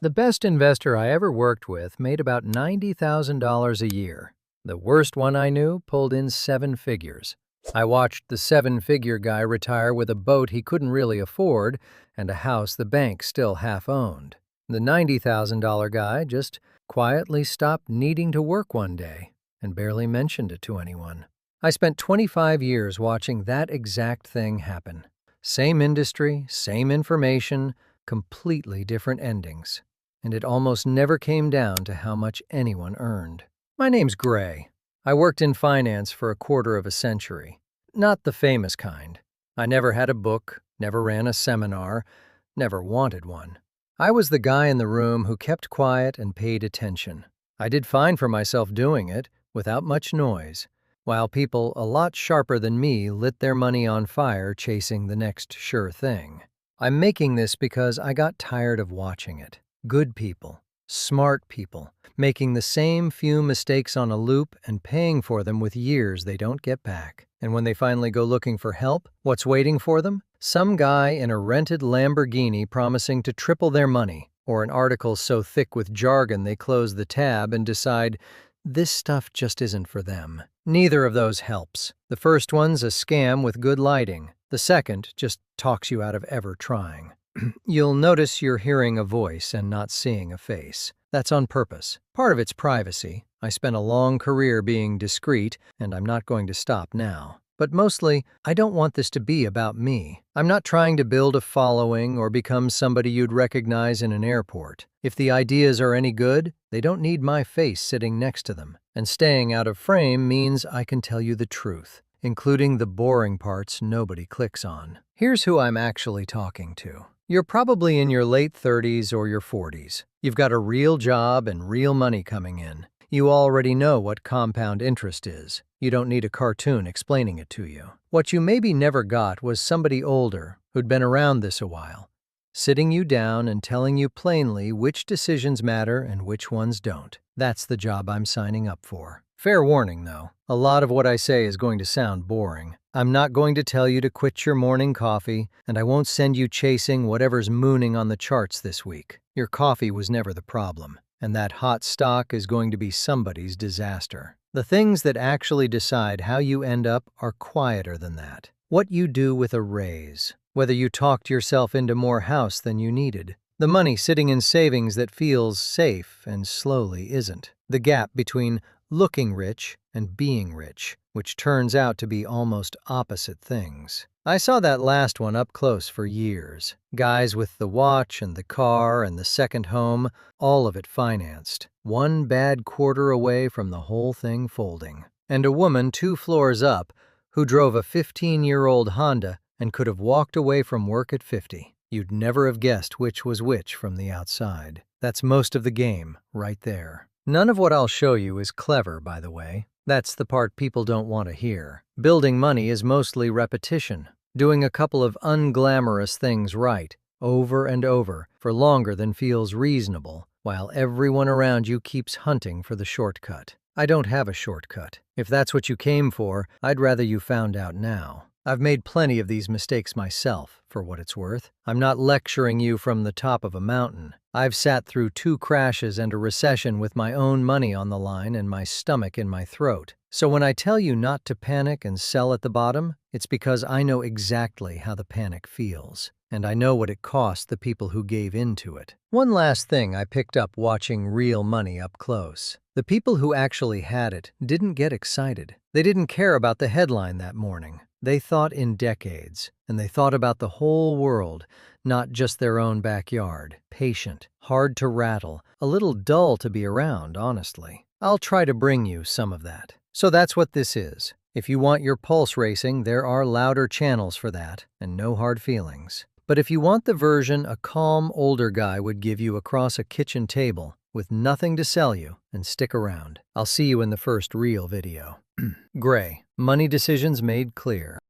The best investor I ever worked with made about $90,000 a year. The worst one I knew pulled in seven figures. I watched the seven-figure guy retire with a boat he couldn't really afford and a house the bank still half-owned. The $90,000 guy just quietly stopped needing to work one day and barely mentioned it to anyone. I spent 25 years watching that exact thing happen. Same industry, same information, completely different endings. And it almost never came down to how much anyone earned. My name's Gray. I worked in finance for a quarter of a century. Not the famous kind. I never had a book, never ran a seminar, never wanted one. I was the guy in the room who kept quiet and paid attention. I did fine for myself doing it, without much noise, while people a lot sharper than me lit their money on fire chasing the next sure thing. I'm making this because I got tired of watching it. Good people, smart people, making the same few mistakes on a loop and paying for them with years they don't get back. And when they finally go looking for help, what's waiting for them? Some guy in a rented Lamborghini promising to triple their money, or an article so thick with jargon they close the tab and decide this stuff just isn't for them. Neither of those helps. The first one's a scam with good lighting. The second just talks you out of ever trying. You'll notice you're hearing a voice and not seeing a face. That's on purpose. Part of it's privacy. I spent a long career being discreet, and I'm not going to stop now. But mostly, I don't want this to be about me. I'm not trying to build a following or become somebody you'd recognize in an airport. If the ideas are any good, they don't need my face sitting next to them. And staying out of frame means I can tell you the truth, including the boring parts nobody clicks on. Here's who I'm actually talking to. You're probably in your late 30s or your 40s. You've got a real job and real money coming in. You already know what compound interest is. You don't need a cartoon explaining it to you. What you maybe never got was somebody older who'd been around this a while, sitting you down and telling you plainly which decisions matter and which ones don't. That's the job I'm signing up for. Fair warning, though. A lot of what I say is going to sound boring. I'm not going to tell you to quit your morning coffee, and I won't send you chasing whatever's mooning on the charts this week. Your coffee was never the problem, and that hot stock is going to be somebody's disaster. The things that actually decide how you end up are quieter than that. What you do with a raise, whether you talked yourself into more house than you needed, the money sitting in savings that feels safe and slowly isn't, the gap between looking rich and being rich, which turns out to be almost opposite things. I saw that last one up close for years. Guys with the watch and the car and the second home, all of it financed. One bad quarter away from the whole thing folding. And a woman 2 floors up who drove a 15-year-old Honda and could have walked away from work at 50. You'd never have guessed which was which from the outside. That's most of the game, right there. None of what I'll show you is clever, by the way. That's the part people don't want to hear. Building money is mostly repetition, doing a couple of unglamorous things right, over and over, for longer than feels reasonable, while everyone around you keeps hunting for the shortcut. I don't have a shortcut. If that's what you came for, I'd rather you found out now. I've made plenty of these mistakes myself, for what it's worth. I'm not lecturing you from the top of a mountain. I've sat through 2 crashes and a recession with my own money on the line and my stomach in my throat. So when I tell you not to panic and sell at the bottom, it's because I know exactly how the panic feels. And I know what it cost the people who gave into it. One last thing I picked up watching real money up close. The people who actually had it didn't get excited. They didn't care about the headline that morning. They thought in decades, and they thought about the whole world, not just their own backyard. Patient, hard to rattle, a little dull to be around, honestly. I'll try to bring you some of that. So that's what this is. If you want your pulse racing, there are louder channels for that, and no hard feelings. But if you want the version a calm, older guy would give you across a kitchen table, with nothing to sell you, then stick around. I'll see you in the first real video. Gray. Money decisions made clear.